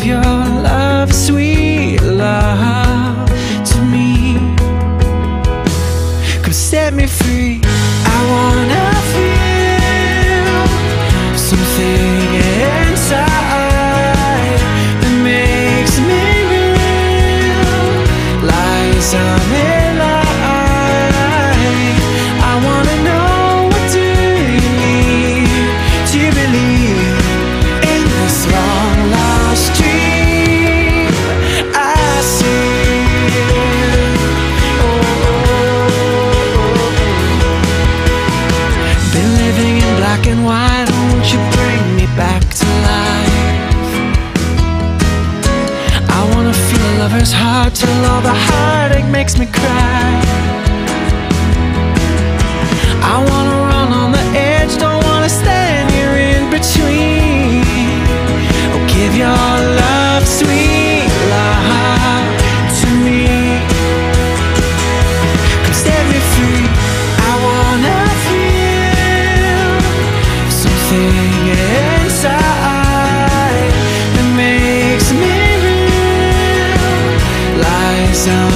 give your love, sweet love to me. Come set me free. I wanna feel something inside that makes me realize I'm in line. I wanna know, what do you need to believe in this long lost dream? I see it. Been living in black and white, won't you bring me back to life? I wanna feel a lover's heart till all the heartache makes me cry. I wanna run on the edge, don't wanna stand here in between. Oh, give your love, sweet love to me. Come set me free. I wanna feel something inside that makes me realize I'm